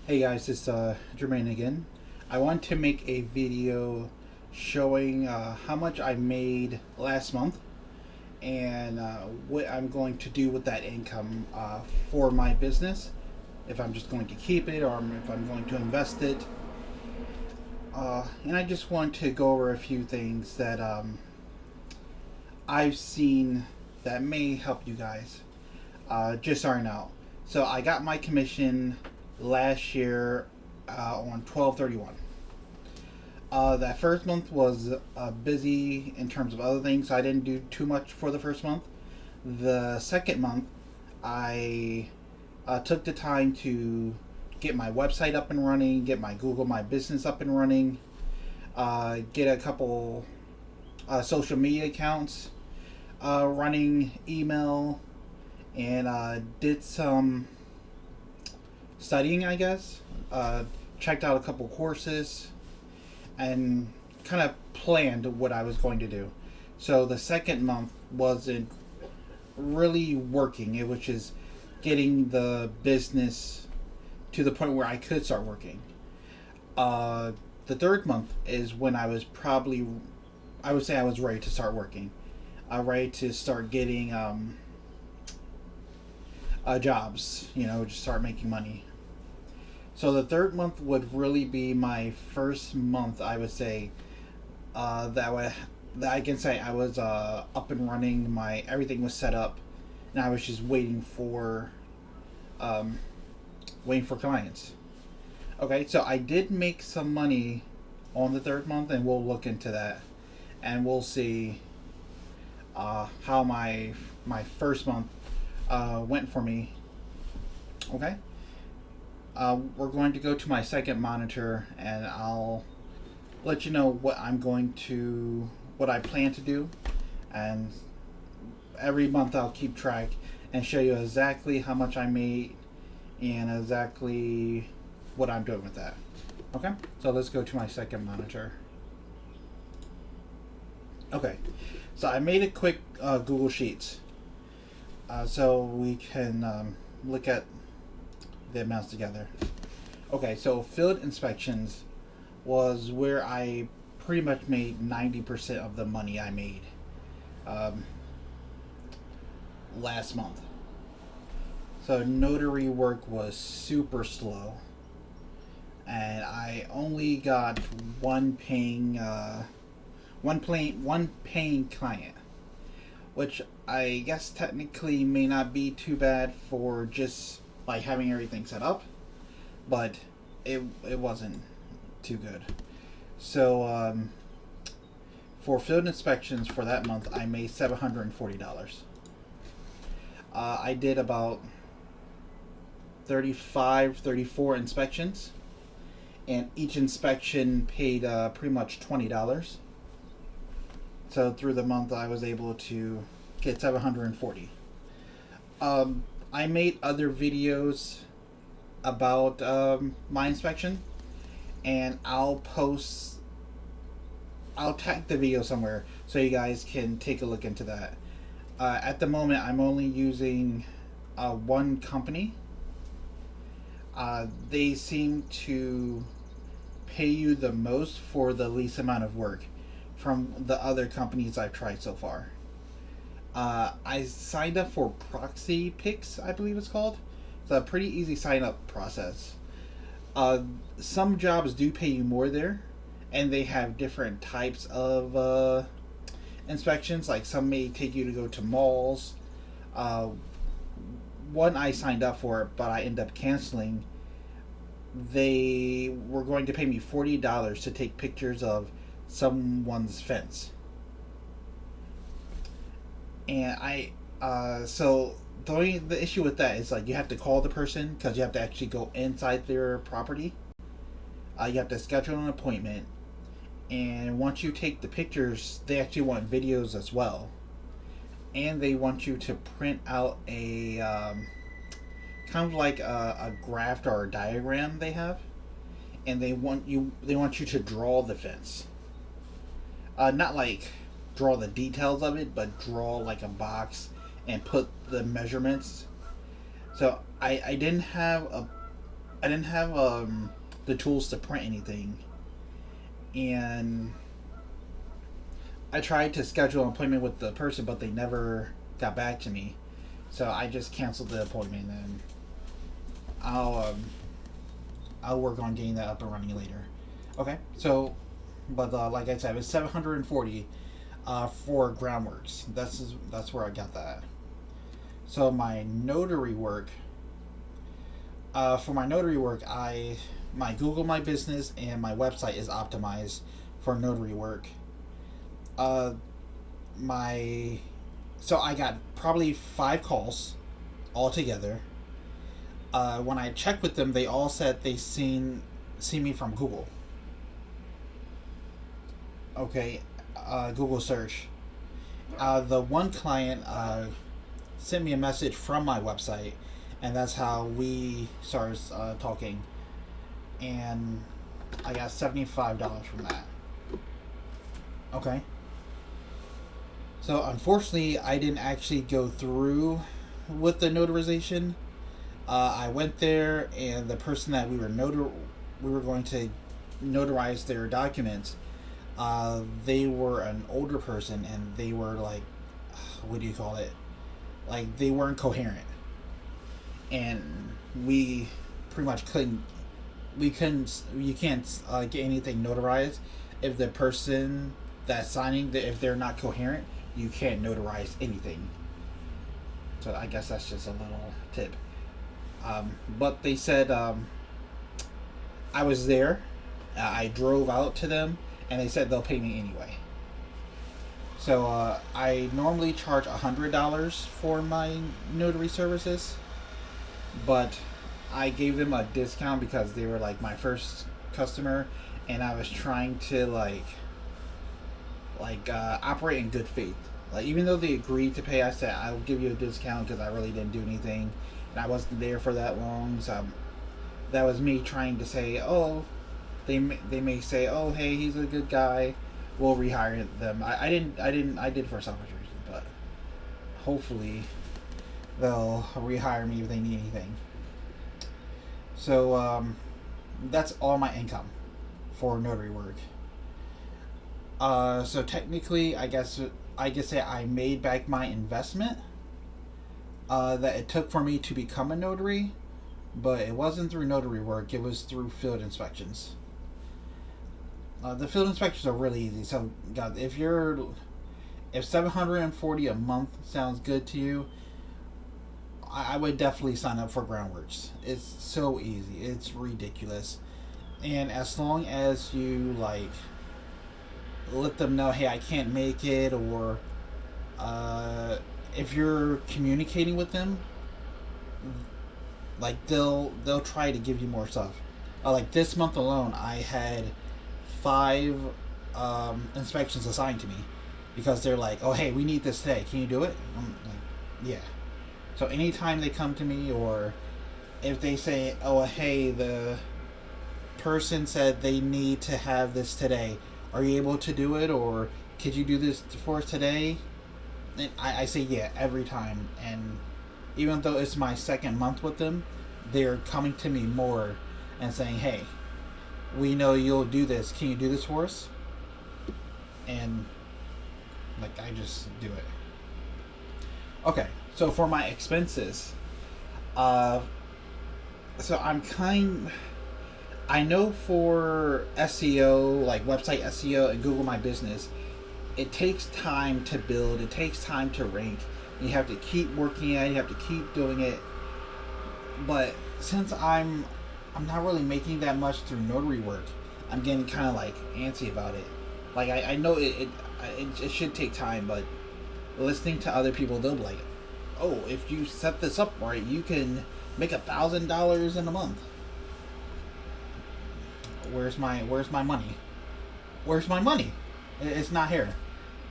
Hey guys, it's Jermaine again. I want to make a video showing how much I made last month and what I'm going to do with that income for my business. If I'm just going to keep it or if I'm going to invest it. And I just want to go over a few things that I've seen that may help you guys. Just starting out. So I got my commission last year on 12/31. That first month was busy in terms of other things, so I didn't do too much for the first month. The second month, I took the time to get my website up and running, get my Google My Business up and running, get a couple social media accounts running, email, and did some studying, I guess. Checked out a couple courses and kind of planned what I was going to do. So the second month wasn't really working. It was just getting the business to the point where I could start working. The third month is when I was probably, I would say I was ready to start working. Ready to start getting jobs, just start making money. So the third month would really be my first month, I would say, that I can say I was up and running. My everything was set up, and I was just um, waiting for clients. Okay, so I did make some money on the third month, and we'll look into that, and we'll see how my first month went for me. Okay. We're going to go to my second monitor and I'll let you know what I plan to do. And every month I'll keep track and show you exactly how much I made and exactly what I'm doing with that. Okay, so let's go to my second monitor. Okay, so I made a quick Google Sheets so we can look at the amounts together. Okay, so field inspections was where I pretty much made 90% of the money I made um, last month. So notary work was super slow, and I only got one paying client, which I guess technically may not be too bad for just like having everything set up, but it wasn't too good. So for field inspections for that month, I made $740. I did about 35, 34 inspections, and each inspection paid pretty much $20. So through the month, I was able to get 740. I made other videos about my inspection, and I'll tag the video somewhere so you guys can take a look into that. At the moment, I'm only using one company. They seem to pay you the most for the least amount of work from the other companies I've tried so far. I signed up for Proxy Picks, I believe it's called. It's a pretty easy sign up process. Some jobs do pay you more there, and they have different types of inspections. Like some may take you to go to malls. Uh, One I signed up for, but I ended up canceling. They were going to pay me $40 to take pictures of someone's fence, and so the issue with that is like you have to call the person because you have to actually go inside their property. You have to schedule an appointment, and once you take the pictures, they actually want videos as well, and they want you to print out a kind of like a graph or a diagram they have, and they want you to draw the fence. Not like draw the details of it, but draw like a box and put the measurements. So I didn't have I didn't have the tools to print anything, and I tried to schedule an appointment with the person, but they never got back to me. So I just canceled the appointment, and I'll um, I'll work on getting that up and running later. Okay, so but like I said, it's 740 for groundworks. That's where I got that. So my notary work. For my notary work, I my Google My Business and my website is optimized for notary work. Uh, my so I got probably 5 calls altogether. When I checked with them, they all said they seen me from Google. Okay, Google search. The one client sent me a message from my website, and that's how we started talking. And I got $75 from that. Okay. So unfortunately, I didn't actually go through with the notarization. I went there, and the person that we were going to notarize their documents. They were an older person, and they were like, what do you call it? Like they weren't coherent, and we pretty much couldn't. We couldn't. You can't get anything notarized if the person that's signing, if they're not coherent. You can't notarize anything. So I guess that's just a little tip. But they said I was there. I drove out to them, and they said they'll pay me anyway. So I normally charge $100 for my notary services, but I gave them a discount because they were like my first customer, and I was trying to operate in good faith. Like even though they agreed to pay, I said I will give you a discount because I really didn't do anything, and I wasn't there for that long. So that was me trying to say, oh, they may say, oh, hey, he's a good guy, we'll rehire them. I did for selfish reasons, but hopefully they'll rehire me if they need anything. So that's all my income for notary work. So technically, I guess say I made back my investment that it took for me to become a notary, but it wasn't through notary work. It was through field inspections. The field inspections are really easy. So, guys, if 740 a month sounds good to you, I would definitely sign up for Groundworks. It's so easy. It's ridiculous. And as long as you let them know, hey, I can't make it, or if you're communicating with them, they'll try to give you more stuff. Like this month alone, I had 5 inspections assigned to me because they're like, oh, hey, we need this today. Can you do it? I'm like, yeah. So anytime they come to me, or if they say, oh, hey, the person said they need to have this today, are you able to do it, or could you do this for us today? And I say yeah every time. And even though it's my second month with them, they're coming to me more and saying, hey, we know you'll do this. Can you do this for us? And I just do it. Okay, so for my expenses, so I know for SEO, like website SEO and Google My Business, it takes time to build. It takes time to rank. You have to keep working at it. You have to keep doing it. But since I'm not really making that much through notary work, I'm getting kind of antsy about it. I know it should take time, but listening to other people, they'll be like, oh, if you set this up right, you can make $1,000 in a month. Where's my money? Where's my money? It's not here.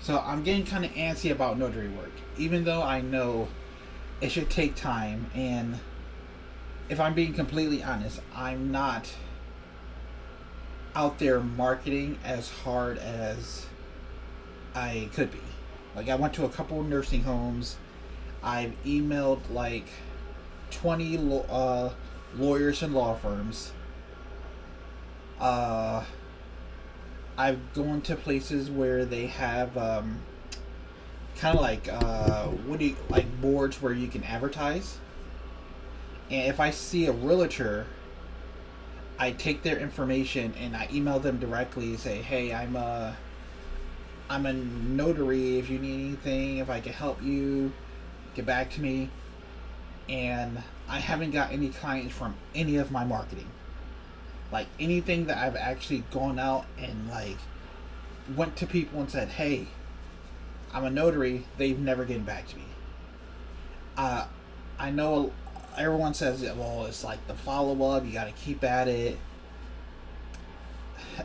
So I'm getting kind of antsy about notary work, even though I know it should take time. And if I'm being completely honest, I'm not out there marketing as hard as I could be. I went to a couple of nursing homes. I've emailed 20 lawyers and law firms. Uh, I've gone to places where they have kind of like what do you like boards where you can advertise. And if I see a realtor, I take their information and I email them directly. Say, hey, I'm a notary. If you need anything, if I can help you, get back to me. And I haven't got any clients from any of my marketing. Like anything that I've actually gone out and like went to people and said, hey, I'm a notary, they've never gotten back to me. I know everyone says, well, it's like the follow up, you got to keep at it.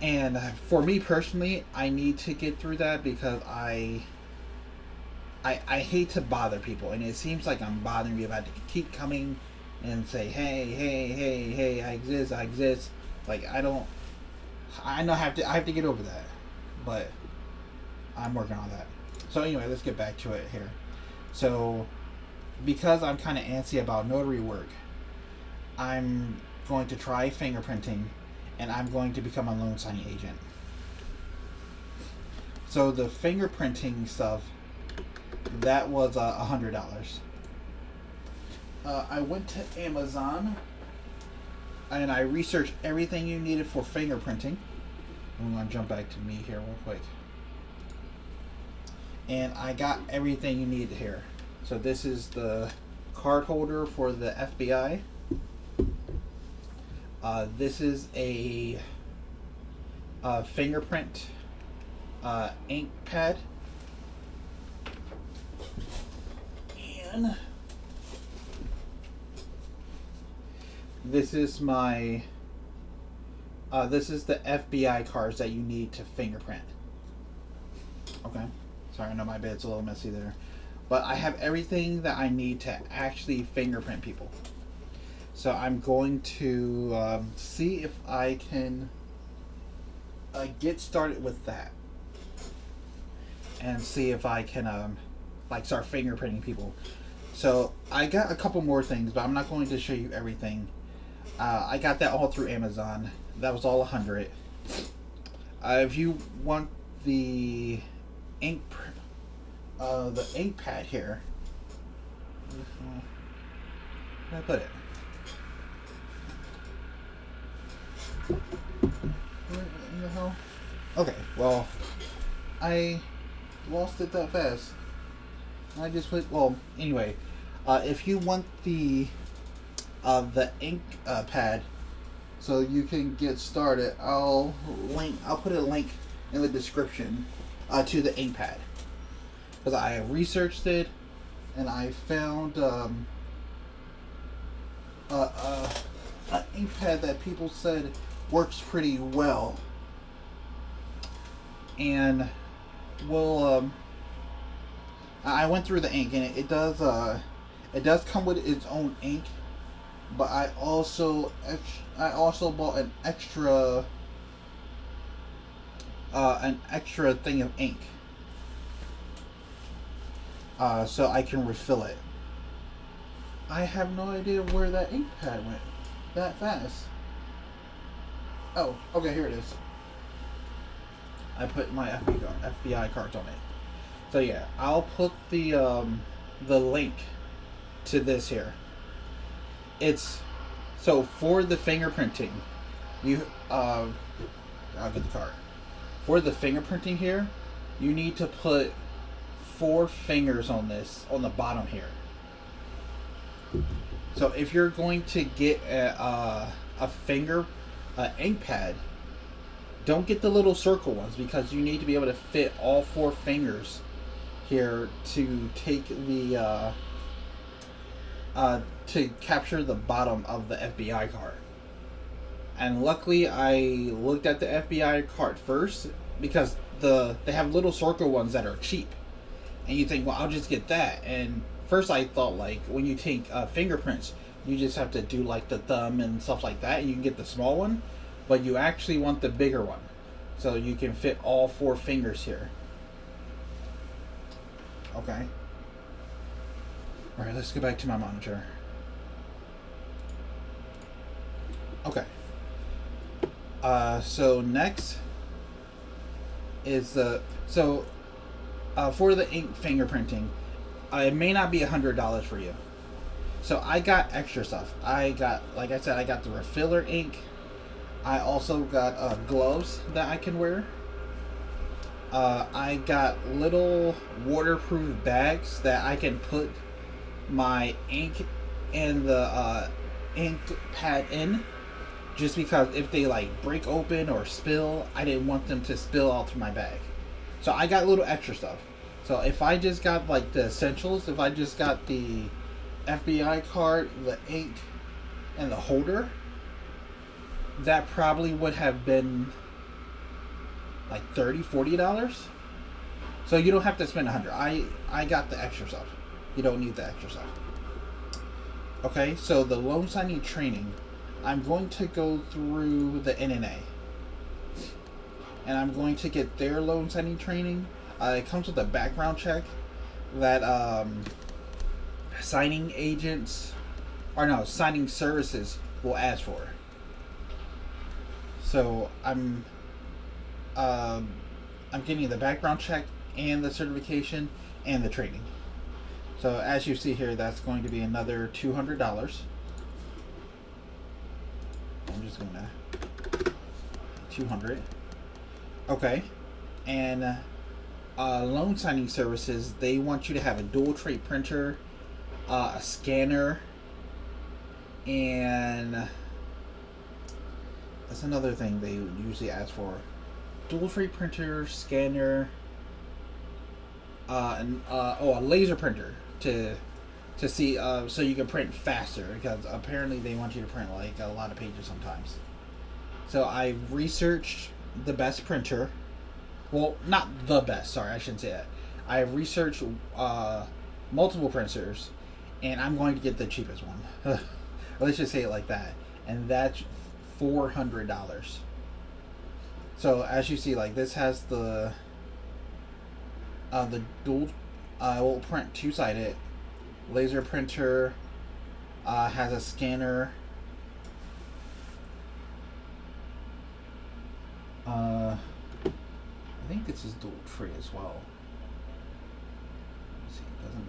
And for me personally, I need to get through that because I hate to bother people, and it seems like I'm bothering you. About to keep coming and say, hey, I exist. Like I know I have to get over that, but I'm working on that. So anyway, let's get back to it here. So because I'm kind of antsy about notary work, I'm going to try fingerprinting, and I'm going to become a loan signing agent. So the fingerprinting stuff, that was $100. I went to Amazon and I researched everything you needed for fingerprinting. I'm going to jump back to me here real quick. And I got everything you needed here. So this is the card holder for the FBI. This is a fingerprint ink pad. And this is my this is the FBI cards that you need to fingerprint. Okay, sorry, I know my bed's a little messy there, but I have everything that I need to actually fingerprint people. So I'm going to see if I can get started with that, and see if I can like start fingerprinting people. So I got a couple more things, but I'm not going to show you everything. I got that all through Amazon. That was all 100. If you want the ink pad here, where did I put it? Where in the hell? Okay, well, I lost it that fast. I just put, well, anyway, if you want the ink pad so you can get started, I'll put a link in the description to the ink pad, because I researched it and I found an ink pad that people said works pretty well, and I went through the ink, and it does come with its own ink, but I also bought an extra thing of ink, so I can refill it. I have no idea where that ink pad went that fast. Oh, okay, here it is. I put my FBI cards on it. So yeah, I'll put the link to this here. It's so for the fingerprinting, I'll get the card. For the fingerprinting here, you need to put 4 fingers on this on the bottom here. So if you're going to get a finger ink pad, don't get the little circle ones, because you need to be able to fit all 4 fingers here to take the to capture the bottom of the FBI card. And luckily I looked at the FBI card first, because they have little circle ones that are cheap, and you think, well, I'll just get that. And first I thought, like, when you take fingerprints, you just have to do like the thumb and stuff like that, and you can get the small one, but you actually want the bigger one so you can fit all 4 fingers here. Okay. Alright, let's go back to my monitor. Okay. So next is for the ink fingerprinting. It may not be $100 for you. So I got extra stuff. Like I said, I got the refiller ink. I also got gloves that I can wear. I got little waterproof bags that I can put my ink and the ink pad in. Just because if they like break open or spill, I didn't want them to spill all through my bag. So I got little extra stuff. So if I just got like the essentials, if I just got the FBI card, the ink, and the holder, that probably would have been like $30-$40. So you don't have to spend $100. I got the extra stuff. You don't need the extra stuff. Okay, so the loan signing training, I'm going to go through the NNA. And I'm going to get their loan signing training. It comes with a background check that signing services will ask for. So I'm getting the background check and the certification and the training. So as you see here, that's going to be another $200. I'm just gonna 200. Okay, and loan signing services. They want you to have a dual tray printer, a scanner, and that's another thing they usually ask for: dual tray printer, scanner, and a laser printer to see so you can print faster, because apparently they want you to print like a lot of pages sometimes. So I researched the best printer. Well, not the best. Sorry, I shouldn't say that. I have researched multiple printers, and I'm going to get the cheapest one. Let's just say it like that, and that's $400. So as you see, like this has the dual. Will print two-sided. Laser printer has a scanner. I think this is dual tray as well. Let's see, it doesn't.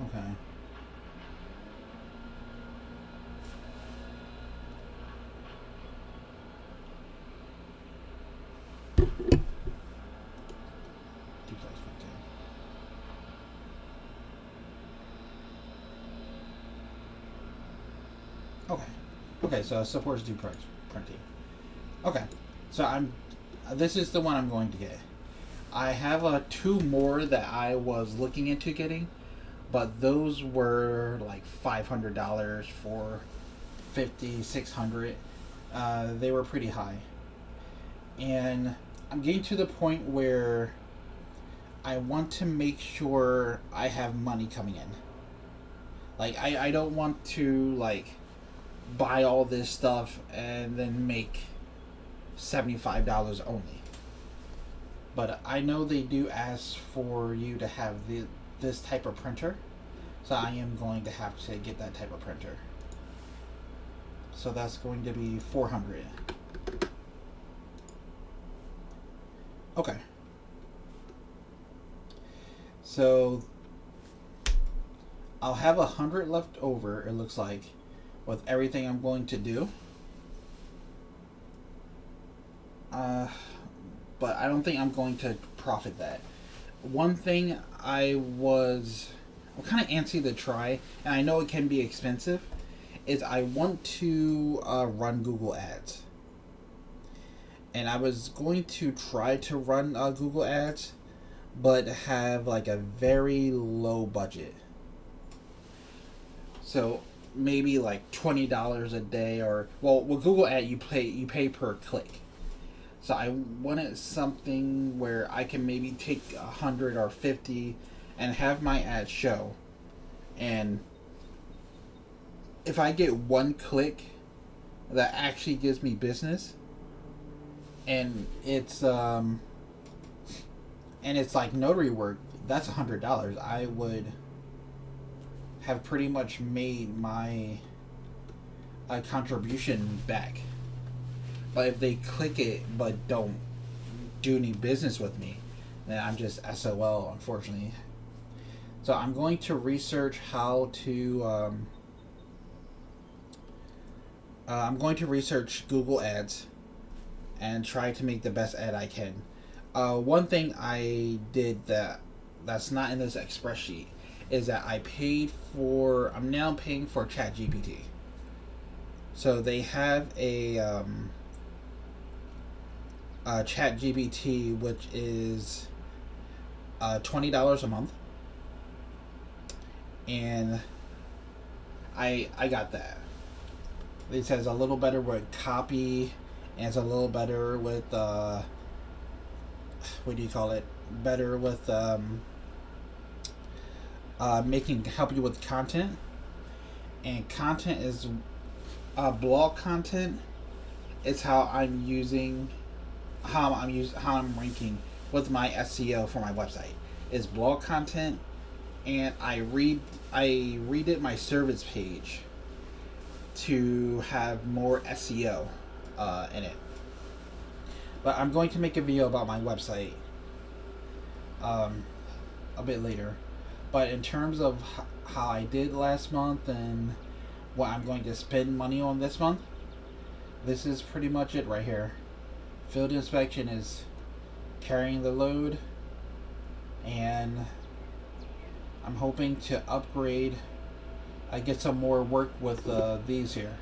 Okay. Okay. Okay, so it supports duplex printing. Okay. So this is the one I'm going to get. I have two more that I was looking into getting, but those were like $500, $450, $600. They were pretty high. And I'm getting to the point where I want to make sure I have money coming in. Like, I don't want to, like, buy all this stuff and then make $75 only. But I know they do ask for you to have this type of printer. So I am going to have to get that type of printer. So that's going to be $400. Okay. So I'll have 100 left over, it looks like, with everything I'm going to do. But I don't think I'm going to profit that. One thing I'm kind of antsy to try, and I know it can be expensive, is I want to run Google Ads. And I was going to try to run Google Ads, but have like a very low budget. So maybe like $20 a day, or with Google Ad you pay per click. So I wanted something where I can maybe take 100 or 50 and have my ad show, and if I get one click that actually gives me business, and it's like notary work. That's $100. I would have pretty much made my contribution back. But if they click it but don't do any business with me, then I'm just SOL, unfortunately. So I'm going to research how to. I'm going to research Google Ads and try to make the best ad I can. One thing I did that's not in this Express sheet is that I'm now paying for ChatGPT. So they have a ChatGPT, which is $20 a month, and I got that. It says a little better with copy, and it's a little better with what do you call it? Better with help you with content, and content is blog content. Is how I'm ranking with my SEO for my website. Is blog content, and I redid my service page to have more SEO in it. But I'm going to make a video about my website a bit later. But in terms of how I did last month and what I'm going to spend money on this month, this is pretty much it right here. Field inspection is carrying the load, and I'm hoping to upgrade. I get some more work with these here.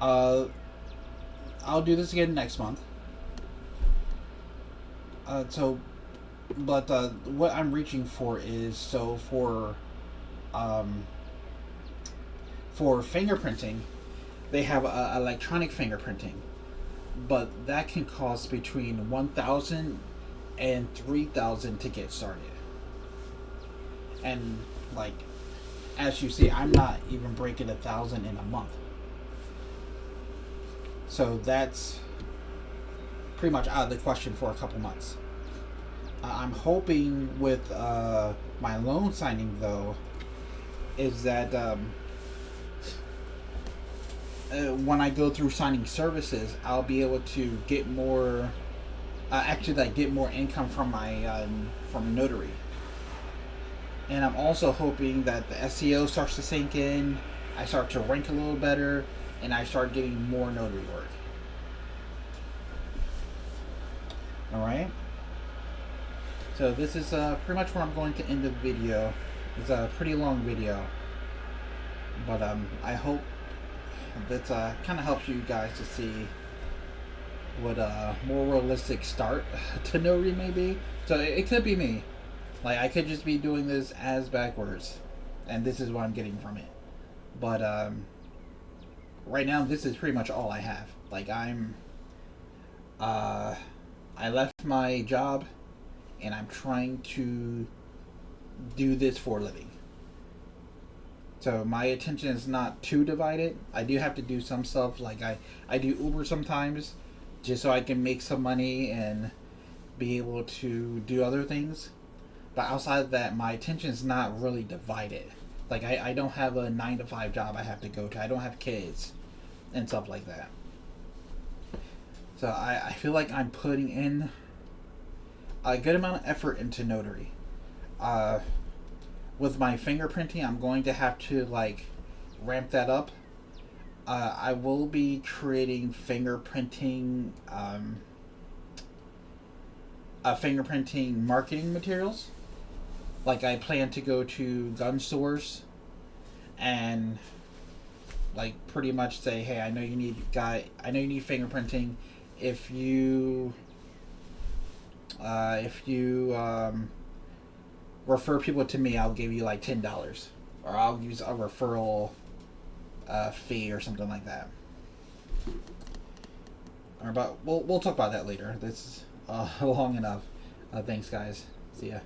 I'll do this again next month. What I'm reaching for is for fingerprinting, they have electronic fingerprinting, but that can cost between $1,000 and $3,000 to get started. And like, as you see, I'm not even breaking 1,000 in a month. So that's pretty much out of the question for a couple months. I'm hoping with my loan signing, though, is that when I go through signing services, I'll be able to get more, get more income from my from Notary. And I'm also hoping that the SEO starts to sink in, I start to rank a little better, and I start getting more notary work. Alright? So this is pretty much where I'm going to end the video. It's a pretty long video. But I hope that kind of helps you guys to see what a more realistic start to notary may be. So it could be me. Like, I could just be doing this as backwards, and this is what I'm getting from it. But right now, this is pretty much all I have. Like, I left my job, and I'm trying to do this for a living. So my attention is not too divided. I do have to do some stuff, like I do Uber sometimes, just so I can make some money and be able to do other things. But outside of that, my attention is not really divided. Like, I don't have a 9-to-5 job I have to go to. I don't have kids and stuff like that. So I feel like I'm putting in a good amount of effort into Notary. With my fingerprinting, I'm going to have to, like, ramp that up. I will be creating fingerprinting marketing materials. Like, I plan to go to gun stores and, like, pretty much say, hey, I know you need fingerprinting. If you refer people to me, I'll give you like $10, or I'll use a referral fee or something like that. But we'll talk about that later. This is long enough. Thanks, guys. See ya.